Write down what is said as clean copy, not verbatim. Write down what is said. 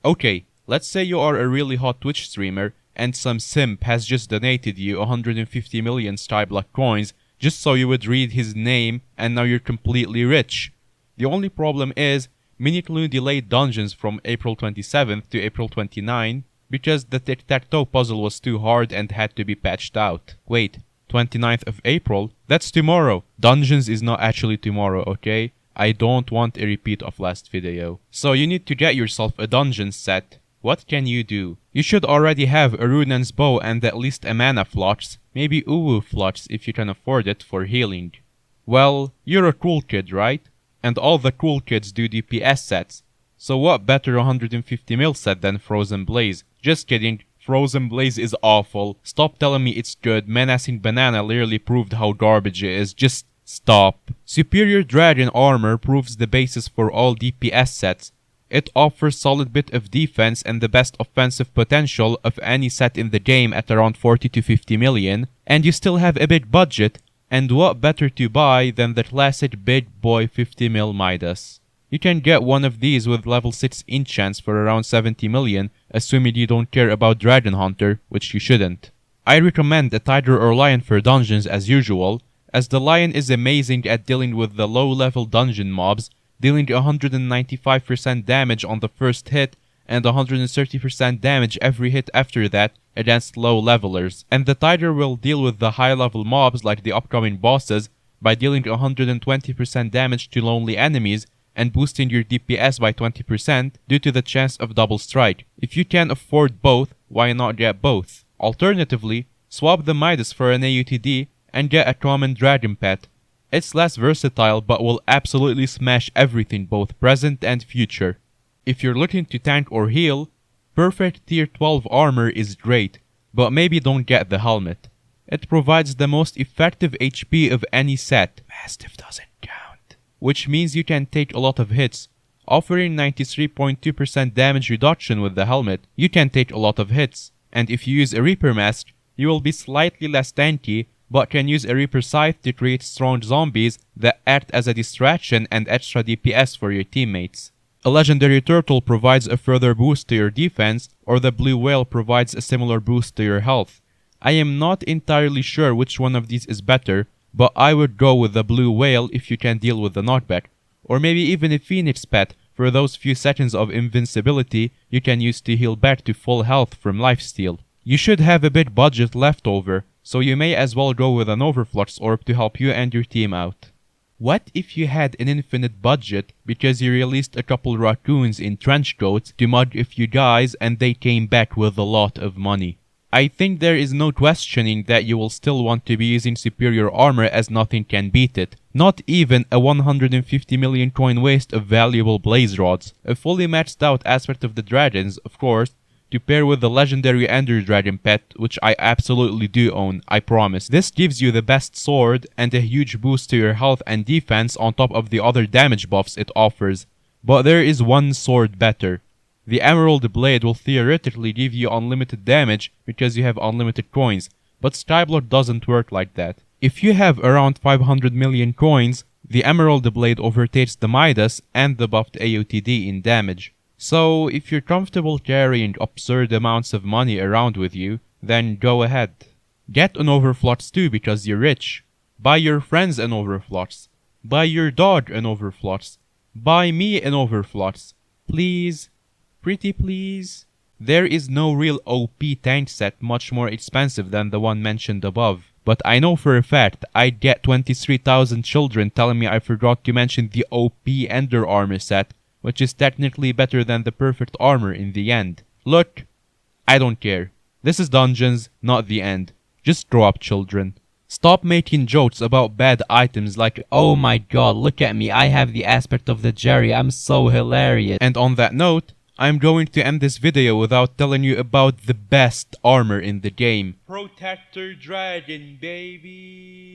Okay, let's say you are a really hot Twitch streamer and some simp has just donated you 150 million Skyblock coins just so you would read his name and now you're completely rich. The only problem is, Minute delayed dungeons from April 27th to April 29 because the tic-tac-toe puzzle was too hard and had to be patched out. Wait, 29th of April? That's tomorrow. Dungeons is not actually tomorrow, okay? I don't want a repeat of last video. So you need to get yourself a dungeon set. What can you do? You should already have a Runan's bow and at least a mana flux, maybe Uwu flux if you can afford it for healing. Well, you're a cool kid, right? And all the cool kids do DPS sets. So what better 150 mil set than Frozen Blaze? Just kidding, Frozen Blaze is awful. Stop telling me it's good. Menacing Banana literally proved how garbage it is. Just stop. Superior Dragon Armor proves the basis for all DPS sets. It offers solid bit of defense and the best offensive potential of any set in the game at around 40 to 50 million. And you still have a big budget. And what better to buy than the classic big boy 50 mil Midas? You can get one of these with level 6 enchants for around 70 million, assuming you don't care about Dragon Hunter, which you shouldn't. I recommend a Tiger or Lion for dungeons as usual, as the Lion is amazing at dealing with the low level dungeon mobs, dealing 195% damage on the first hit and 130% damage every hit after that against low levelers. And the Tiger will deal with the high level mobs like the upcoming bosses by dealing 120% damage to lonely enemies and boosting your DPS by 20% due to the chance of double strike. If you can afford both, why not get both? Alternatively, swap the Midas for an AUTD and get a common dragon pet. It's less versatile but will absolutely smash everything both present and future. If you're looking to tank or heal, perfect tier 12 armor is great, but maybe don't get the helmet. It provides the most effective HP of any set. Mastiff doesn't count. Which means you can take a lot of hits. Offering 93.2% damage reduction with the helmet, you can take a lot of hits. And if you use a Reaper Mask, you will be slightly less tanky, but can use a Reaper Scythe to create strong zombies that act as a distraction and extra DPS for your teammates. A legendary turtle provides a further boost to your defense, or the blue whale provides a similar boost to your health. I am not entirely sure which one of these is better, but I would go with the blue whale if you can deal with the knockback, or maybe even a phoenix pet for those few seconds of invincibility you can use to heal back to full health from lifesteal. You should have a bit budget left over, so you may as well go with an Overflux orb to help you and your team out. What if you had an infinite budget because you released a couple raccoons in trench coats to mug a few guys and they came back with a lot of money? I think there is no questioning that you will still want to be using superior armor as nothing can beat it. Not even a 150 million coin waste of valuable blaze rods. A fully maxed out aspect of the dragons, of course, to pair with the legendary Ender Dragon pet, which I absolutely do own, I promise. This gives you the best sword and a huge boost to your health and defense on top of the other damage buffs it offers. But there is one sword better. The Emerald Blade will theoretically give you unlimited damage because you have unlimited coins, but Skyblock doesn't work like that. If you have around 500 million coins, the Emerald Blade overtakes the Midas and the buffed AOTD in damage. So, if you're comfortable carrying absurd amounts of money around with you, then go ahead. Get an Overflux too because you're rich. Buy your friends an Overflux. Buy your dog an Overflux. Buy me an Overflux. Please. Pretty please. There is no real OP tank set much more expensive than the one mentioned above. But I know for a fact I'd get 23,000 children telling me I forgot to mention the OP Ender Armor set, which is technically better than the perfect armor in the end. Look, I don't care. This is dungeons, not the end. Just grow up, children. Stop making jokes about bad items like, oh my god, look at me, I have the aspect of the Jerry, I'm so hilarious. And on that note, I'm going to end this video without telling you about the best armor in the game. Protector Dragon, baby!